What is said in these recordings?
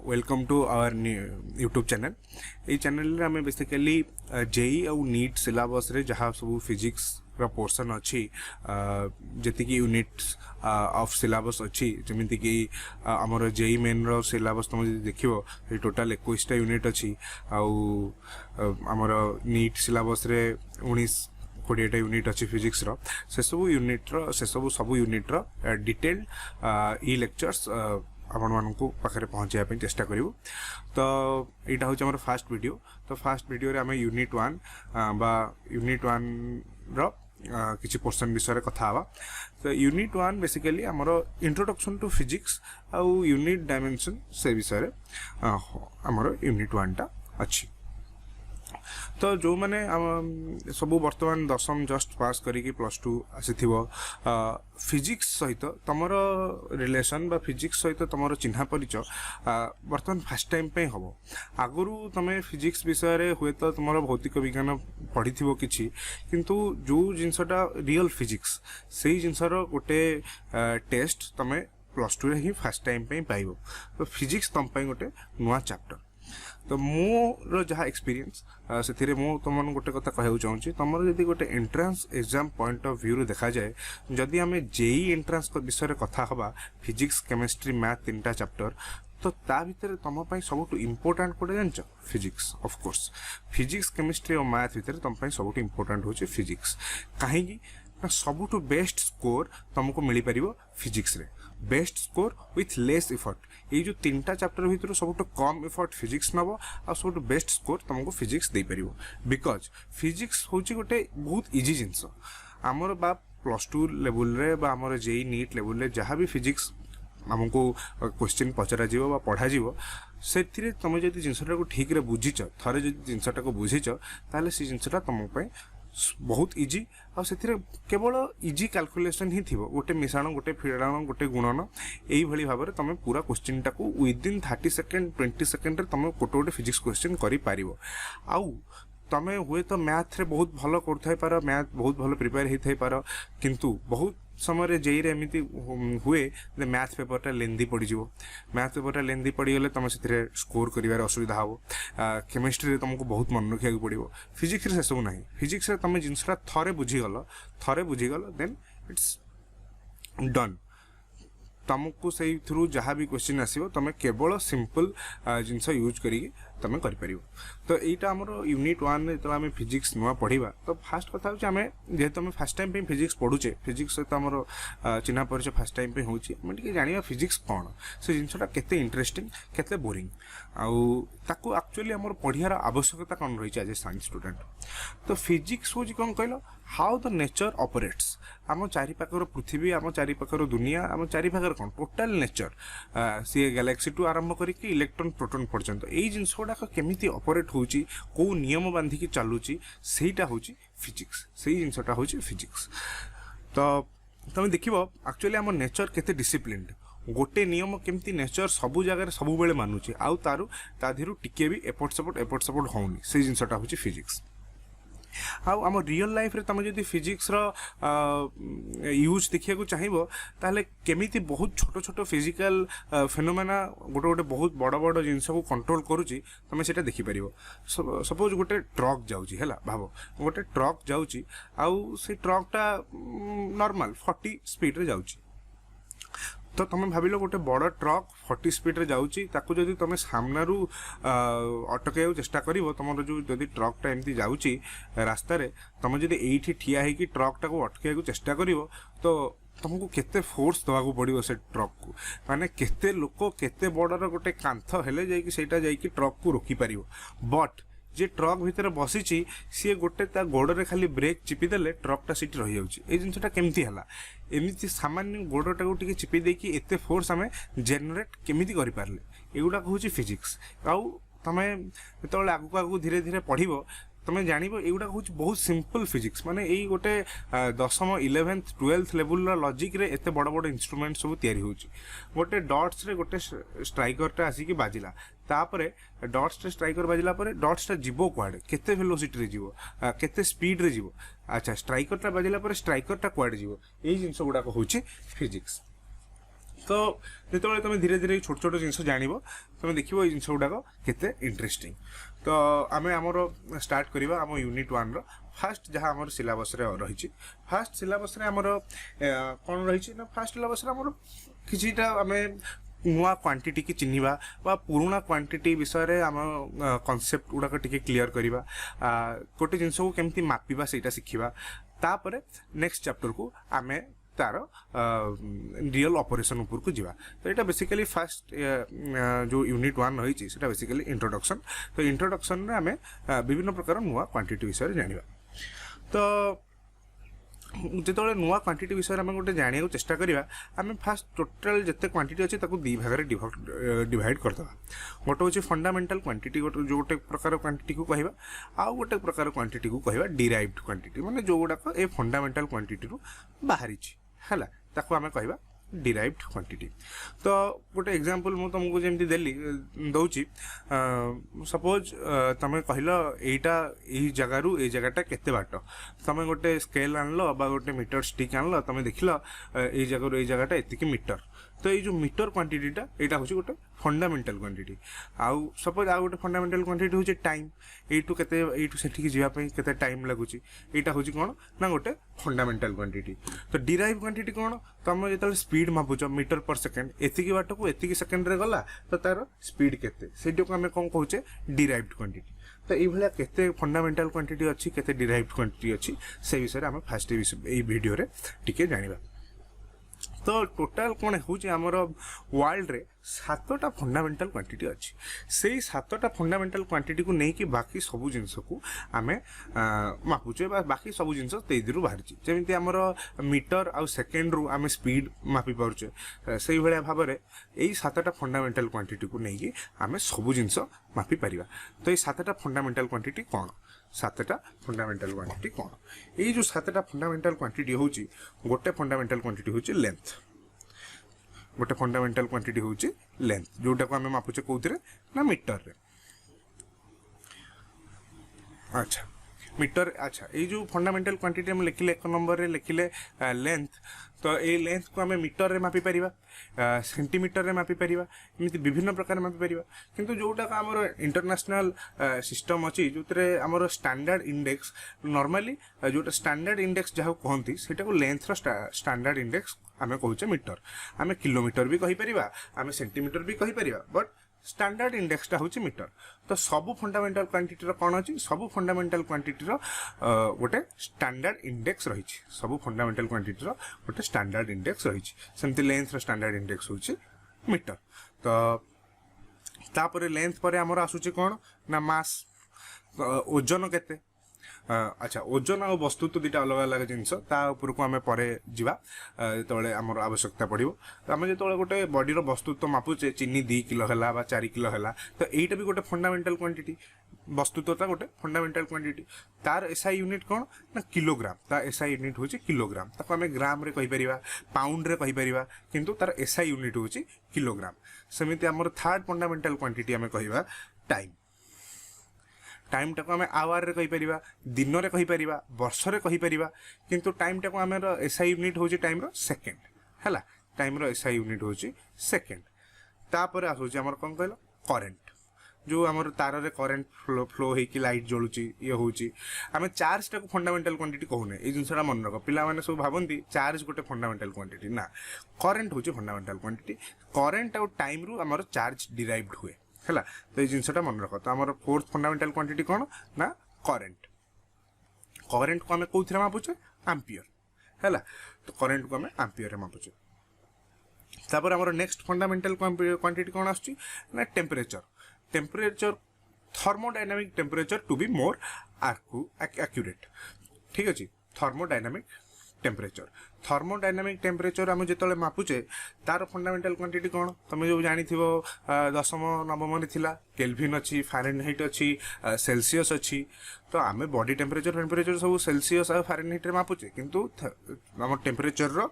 Welcome to our YouTube channel. ये channel आम basically JEE और नीट सिलेबस रे जहाँ सब फिजिक्स पोर्शन अच्छी जी यूनिट्स ऑफ सिलेबस अच्छी जमीती कि आमर जेई मेन रो सिलेबस तुम देख टोटाल 21टा यूनिट अच्छी आमर नीट सिलेबस रे 19-20टा यूनिट अच्छी फिजिक्स रो से सब यूनिट रो से सब यूनिट रो डिटेल्ड ई लेक्चर्स आपण मानू पाखे पहुँचाई चेष्टा करूँ। तो यहाँ हूँ आम फास्ट वीडियो। तो फास्ट वीडियो रे आम यूनिट 1 बा यूनिट 1 रो किसी पोर्शन विषय कथा हवा। तो यूनिट 1 बेसिकली आमर इंट्रोडक्शन टू फिजिक्स आउ यूनिट डायमेंशन से विषय आमर यूनिट 1 टा अच्छी। तो जो मैंने सब बर्तमान दशम जस्ट पास करिकी +2 आसी फिजिक्स सहित तुमर रिलेशन बा फिजिक्स सहित तुमर चिन्हा परिचय बर्तमान फास्ट टाइम पे हम। आगुरी तुम फिजिक्स विषय रे हुए तो तुम भौतिक विज्ञान पढ़ी किछि किंतु जो जिनसटा रियल फिजिक्स से जिनसर गोटे टेस्ट तुम +2 रे ही फास्ट टाइम पे पाइबो। तो फिजिक्स तुम गोटे नुआ चैप्टर। तो मोर जहाँ एक्सपीरियंस से तुम गोटे कथा कहूँ चाहूँगी तुम जब गोटे entrance exam point of view देखा जाए जदि आम जेई एंट्रांस विषय कथा हवा फिजिक्स केमिस्ट्री मैथ 3टा चैप्टर तो ता भितर तुम सब इम्पोर्टाट कौटे जान physics. Of course physics chemistry और मैथ भितर तुम सब इम्पोर्टाट हूँ फिजिक्स। कहीं सबुठ बेस्ट स्कोर तुमको मिल पार फिजिक्स रे best score with less effort. ये जो 3टा चैप्टर भितर सबुठ कम इफर्ट फिजिक्स नब आ सब बेस्ट स्कोर तुमको फिजिक्स दे पार बिकज फिजिक्स हूँ गोटे बहुत इजी जिनस आमर बा +2 लेवल रे बा आमर जेई नीट लेवल रे जहाँ भी फिजिक्स आमको क्वेश्चन पचरा जीव पढ़ा से तुम जब जिनटा को ठीक रे बुझीच थे जो जिनटा को बुझीच ताले से जिनटा तुम बहुत इजी और से केवल इजी कैलकुलेशन ही थी गोटे मिश्रण गोटे फिड़ाण गोटे गुणन यही भाव में तुम पूरा क्वेश्चन टाक विदिन 30 सेकेंड 20 सेकेंड तुम गोटे गोटे फिजिक्स क्वेश्चन कर आउ तुम हुए तो मैथ रे बहुत भल कर मैथ बहुत भल प्रिपेयर होता पार किंतु बहुत समय जेई रे एमती हुए मैथ पेपरटा लेंदी पड़ज मैथ पेपरटा लेंदी पड़गले तुम से स्कोर कर असुविधा हम। केमिस्ट्री तुमको बहुत मन रखा पड़ो फिजिक्स से सब ना फिजिक्स तुम जिनसा थे बुझीगल देन इट्स डन। तुमको से थ्रू जहाँ भी क्वेश्चन आसो तुम केवल सिंपल जिनस यूज करी तुम कर। तो यहाँ आमर यूनिट 1 जो आम फिजिक्स नुआ पढ़ा तो फास्ट कथा हूँ आम जेहेतु आम फास्ट टाइम पे फिजिक्स पढ़ुचे फिजिक्स सहित आमर चिन्हा परिचय फास्ट टाइम पे होची जाना फिजिक्स कौन से जिनसा केते इंटरेस्टिंग केते बोरिंग आउ एक्चुअली आमर पढ़ियार आवश्यकता कौन रही एज ए साइंस स्टूडेंट। तो फिजिक्स हूँ कौन कहल हाउ द नेचर ऑपरेट्स आम चारिपाखर पृथ्वी आम चारिपाखर दुनिया आम चारिपाखर कौन टोटाल नेचर सी गैलेक्सी टू आरंभ करके इलेक्ट्रॉन प्रोटॉन पर्यंत यही जिनस गुड़ाक केमिति ऑपरेट होची को नियम बांधिकी चलुची सेटा होची फिजिक्स से जिनसटा होची फिजिक्स। तो तुम देखिबो एक्चुअली आम नेचर केते डिसिप्लिन्ड गोटे नियम केमती नेचर सबू जगह सबु बेले मानुची आउ ता देहरु टिके भी एपट सपोर्ट होनी से जिनसटा होची फिजिक्स। आम रियल लाइफ रे तुम जब फिजिक्स यूज देखा चाहिए ताहले केमिति बहुत छोट छोट फिजिकल फेनोमेना गोटे गोटे बहुत बड़ बड़ जिनस को कंट्रोल करुच्ची तुम से देखिपर। सपोज गोटे ट्रक जाऊँगी है भाव गोटे ट्रक जाऊँगी आउ से ट्रकटा नॉर्मल 40 स्पीड रे जाऊँगी तो तुम भाविल गोटे बड़ ट्रक 40 स्पीड रे जाऊँगी ताकू जदि तुम सामनारू अटकैया चेष्टा कर तुम जो जदि ट्रकटा एमती जाऊँगी रास्त तुम जदि एठी ठिया होगी ट्रकटा को अटकैया चेष्टा कर तो तुमको केते फोर्स दवाक पड़ो से ट्रक को माने केते लोक केते बड़र गोटे कांथ हेले जाइकी सेटा जाइकी ट्रक को रोकी पार। बट जे ट्रक भितर बसी सी गोटे ता गोड़े खाली ब्रेक चिपिदेले ट्रकटा सीट रही जाऊँगी ये जिनटा केमती है एमती सामान्य गोड़टा को टिके चिपी देकी एते फोर्स आम जेनेट केमिति करि पारले एगुड़ा हूँ फिजिक्स। आउ तुम जो आगू आगू धीरे धीरे पढ़ो तुम जान एगुड़ा हूँ बहुत सिंपल फिजिक्स माने यही गोटे 10th 11th 12th level logic रे एते बड़ बड़ इंस्ट्रूमेंट सब तैयारी होची गोटे डॉट्स रे गोटे स्ट्राइकरटा आसिकी बाजिला तापरे डॉट्स रे स्ट्राइकर बाजिला परे डॉट्सटा जीवो कुआडे केते वेलोसिटी रे जीवो केते स्पीड रे जीवो अच्छा स्ट्राइकरटा बाजिला परे स्ट्राइकरटा कुआडे जीवो एई जिंस गुडा को होची फिजिक्स। तो जो तुम धीरे धीरे छोट छोट जिन जान तुम देखो ये जिन गुड़ाक केते इंटरेस्टिंग। तो आम आमर स्टार्ट करवा आम यूनिट 1 रो फास्ट जहाँ आम सिलेबस रही। फास्ट सिलेबस आमर कौन रही ना फास्ट सिलेबस आमर किछिटा आम नुआ क्वांटिटी की चिन्हवा बा पुराना क्वांटिटी विषय आम कॉन्सेप्ट गुड़ाक टिके क्लियर करवा गोटे जिनस को केमती मापिबा सेटा शिखिबा तापर नेक्स्ट चैप्टर को आमे तार रियल ऑपरेशन ऊपर को जीवा। तो यहाँ बेसिकली फास्ट जो यूनिट 1 रही है बेसिकली इंट्रोडक्शन। तो इंट्रोडक्शन में आम विभिन्न प्रकार नुआ क्वांटिटी विषय जानिबा। तो जो नुआ क्वांटिटी विषय आम गोटे जाना चेष्टा करवा आम फास्ट टोटाल जिते क्वांटिटी अच्छी दी भाग में डिवाइड करदे। गोटे हूँ फंडामेंटल क्वांटिटी जो गोटे प्रकार क्वांटिटी को कहवा आउ गोटे प्रकार क्वांटिटी को कहवा डिराइव्ड क्वांटिटी माने जो गुड़ाक ए फंडामेंटल क्वांटिटी रू बाहरी है ताको आम कहवा डिराइव्ड क्वांटिटी। तो गोटे एग्जांपल मु तुमको जमी देली दौची सपोज तुम कहल एटा यही जगार ये जगहटा केते बाट तुम गोटे स्केल आनल बा गोटे मीटर स्टिक आनल तुम देखल ये जगह ये जगहटा एतिकी मीटर। तो ये जो मीटर क्वांटिटीटा यहाँ हूँ गोटे फंडामेंटल क्वांटिटी। आउ सपोज आउ गोटे फंडामेंटल क्वांटिटी हूँ टाइम एटू केते एटू सेठी जावाई केते टाइम लगुची यहाँ हूँ कौन ना गोटे फंडामेंटल क्वांटिटी। तो डिराइव क्वांटिटी कौन तुम जो स्पीड मापुच मीटर पर सेकेंड एतिकी बाट को एतिकी सेकेंड रे गला तो तार स्पीड केते सेटा को आम कौन कहूचे डिराइव्ड क्वांटिटी। तो ये केते फंडामेंटल क्वांटिटी अच्छी केते डिराइव्ड क्वांटिटी अच्छी से विषय आम फास्ट ये वीडियो रे टिके जानिबा। तो टोटाल कौन हूँ आमर वर्ल्ड रे 7टा फंडामेंटल क्वांटिटी अच्छी से 7टा फंडामेंटल क्वांटिटी को लेकिन बाकी सबू जिनस को आम मापुचे बाकी सबू जिनस तेजरू बाहर जमी आमर मीटर आउ सेकेंड रु आम स्पीड मापी पारे से भाया भाव में यही 7टा फंडामेंटल क्वांटिटी को लेकिन आम सबू जिनस मापी पारिबा। तो ये 7टा फंडामेंटल क्वांटिटी कौन 7टा फंडामेंटल क्वांटिटी कौन ये जो 7टा फंडामेंटल क्वांटिटी हूँ गोटे फंडामेंटल क्वांटिटी हूँ लेंथ गोटे फंडामेंटल क्वांटिटी हूँ लेंथ जोटा को आम मापुचे कौन ना मीटर रे। अच्छा मीटर अच्छा ये जो फंडामेंटल क्वांटिटी हम लिखिले 1 नंबर रे लिखिले लेंथ। तो ये लेंथ को आम मीटर रे मापी परिबा सेंटीमीटर रे मापी परिबा एमती विभिन्न प्रकार मापी परिबा। किंतु जोटा आमर इंटरनेशनल सिस्टम अच्छी जो आमर स्टैंडर्ड इंडेक्स नॉर्मली जोटा स्टैंडर्ड इंडेक्स जहाँ कहती सेटा को लेंथ रो स्टैंडर्ड इंडेक्स आम कहूचे मीटर। आम किलोमीटर भी कहि परिबा आम सेंटीमीटर भी कहि परिबा बट स्टैंडर्ड इंडेक्सटा हूँ मीटर। तो सबू फंडामेंटल क्वांटिटी कौन अच्छी सबू फंडामेंटल क्वांटिटी गोटे स्टैंडर्ड इंडेक्स रही सबू फंडामेंटल क्वांटिटी गोटे स्टैंडर्ड इंडेक्स रही सेमती लेंथ रो स्टैंडर्ड इंडेक्स हूँ मीटर। तो तापर लेंथ पर आमर आसूची कौन ना मास ओजन केते अच्छा ओजन आ वस्तु तो दुटा अलग अलग जिनस तापर को आम पर जा जो आमर आवश्यकता पड़ो। आम जो गोटे बॉडीर वस्तुत्व मापुचे चीनी 2 किलो है 4 किलो है तो यहीटा भी गोटे फंडामेंटल क्वांटिटी वस्तुत्वता गोटे फंडामेंटल क्वांटिटी। तार एसआई यूनिट कौन ना किलोग्राम ता एसआई यूनिट हूँ किलोग्राम ताको आम ग्राम रे कहि परिबा पाउंड रे कहि परिबा किंतु तार एसआई यूनिट हूँ किलोग्राम। सेमिति आमर थर्ड फंडामेंटल क्वांटिटी आम कहवा टाइम। टाइम टाको आम आवर रे कहि परिबा दिन रे कहि परिबा वर्ष रे कहि परिबा किंतु टाइम टाको आम एसआई यूनिट हूँ टाइम रो सेकेंड है टाइम रो एसआई यूनिट हूँ सेकेंड। तापर आसूची आमर कौन कहल करेंट जो आमर तार रे करेंट फ्लो होइकी लाइट जलुची ये हूँ आम चार्ज टाको फंडामेंटल क्वांटिटी कहूने ये जिनसा मन रख पिला माने सब भावती चार्ज गोटे फंडामेंटल क्वांटिटी ना करेंट हूँ फंडामेंटल क्वांटिटी। करेंट आउ टाइम रु आमर चार्ज डिराइव्ड हुए है। तो ये जिनसा मन रख तो आमर फोर्थ फंडामेंटल क्वांटिटी कौन ना करेंट। करेंट को आम कौन मापुचे एम्पियर है तो करेंट को आम एम्पियर मापुचे। तापर आमर नेक्स्ट फंडामेंटल क्वांटिटी कौन आसुची ना temperature. Temperature thermodynamic temperature to be more accurate ठीक अच्छे। थर्मोडायनामिक टेम्परेचर आम जो मापुचे तार फंडामेंटल क्वांटिटी कौन तुम जो जानी दशम नवम केल्विन अच्छी फारेनहाइट अच्छी सेल्सियस अच्छी। तो आम बॉडी टेम्परेचर सब सेल्सियस और फारेनहाइट मापुचे किंतु आम टेम्परेचर रो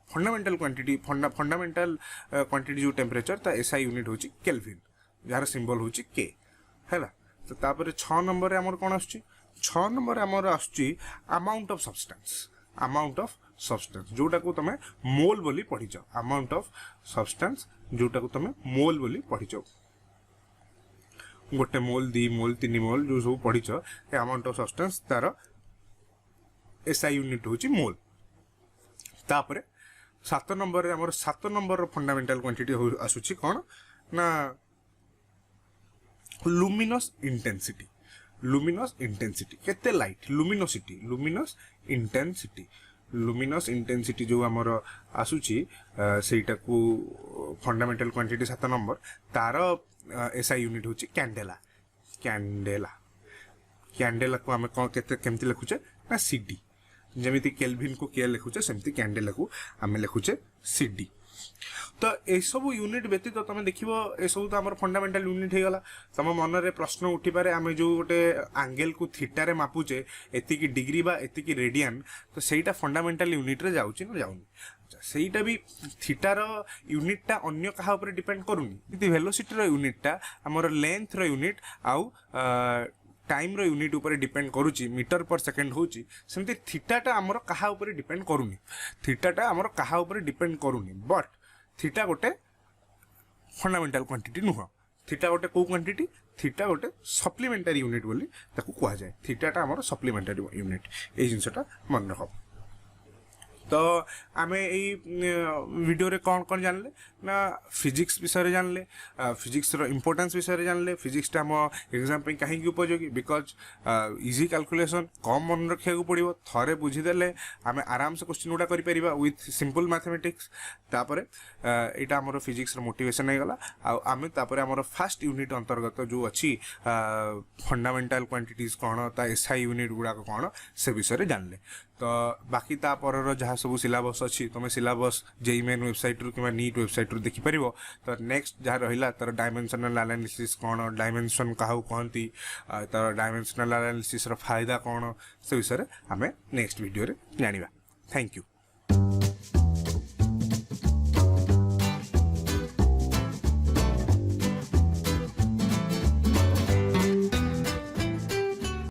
फंडामेंटल क्वांटिटी जो टेम्परेचर ता एसआई यूनिट हूँ केल्विन जार सिंबल हूँ के है। तो तापर 6 नंबर आमर कौन आसुची 6 नंबर आमर आसुची amount of substance. Amount of substance जोटा को तुम मोल बोली पढ़ीच अमाउंट ऑफ सब्सटेंस जोटा को तुम मोल बोली पढ़ीच गोटे मोल 2 मोल 3 मोल जो सब पढ़ीच ए अमाउंट ऑफ सब्सटेंस तार एसआई यूनिट होची मोल तापरे 7 नंबर रे हमर 7 नंबर फंडामेंटल क्वांटिटी आसुची कोन ना लुमिनस इंटेंसिटी केते लाइट लुमिनस इंटेंसिटी जो हमर आसुची सेटा को फंडामेंटल क्वांटिटी 7 नंबर तार एसआई यूनिट होची कैंडेला को हम केमती लिखुचे ना सीडी जमीती केल्विन को के लिखुचे सेमती कैंडेला को आम लिखुचे सीडी तो ए सब यूनिट व्यतीत तुम देखिबो ए सब तो हमर फंडामेंटल यूनिट हे गला तम मन रे प्रश्न उठी पारे आमे जो गोटे एंगल को थीटा रे मापुचे एति की डिग्री बा एति की रेडियन तो सेटा फंडामेंटल यूनिट रे जाउची न जाउनी सेटा भी थीटा रो यूनिट टा अन्य कहा ऊपर डिपेंड करूनी इति वेलोसिटी रो यूनिट टा हमर लेंथ रो यूनिट आउ टाइम रो यूनिट ऊपर डिपेंड करूची मीटर पर सेकंड होची सेमती थीटा टा हमर कहा ऊपर डिपेंड करूनी बट थीटा गोटे फंडामेंटल क्वांटिटी नुह थीटा गोटे को क्वांटिटी थीटा गोटे सप्लीमेंटरी यूनिट बोली ताकू कहा जाए थीटाटा हमर सप्लीमेंटरी यूनिट ए जिनसटा मन रख तो आमे ए वीडियो रे कौन जानले ना फिजिक्स विषय जानले फिजिक्स रो इंपोर्टेंस विषय जानले फिजिक्स टा हम एग्जाम पे काहे उपयोगी बिकॉज इजी कैलकुलेशन कम मन रखिया को पड़िबो थरे बुझी देले आमे आराम से क्वेश्चन उडा करि परिबा विथ सिंपल मैथमेटिक्स तापरे एटा हमर फिजिक्स रो मोटिवेशन हे गला आ आमे तापरे हमर फर्स्ट यूनिट अंतर्गत जो अछि फंडामेंटल क्वांटिटीज कोन ता एसआई यूनिट गुडा कोन से विषय जानले तो बाकी ता पर जहाँ सब सिलेबस अच्छी तुम सिलेबस जेईई मेन वेबसाइट रु कि नीट वेबसाइट रु देखि परिबो तो नेक्स्ट जहाँ रहिला तार डायमेंशनल एनालिसिस कौन डायमेंशन क्या कहती तार डायमेंशनल एनालिसिस रो फायदा कौन से विषय आमे नेक्स्ट वीडियो रे जानिबा थैंक यू।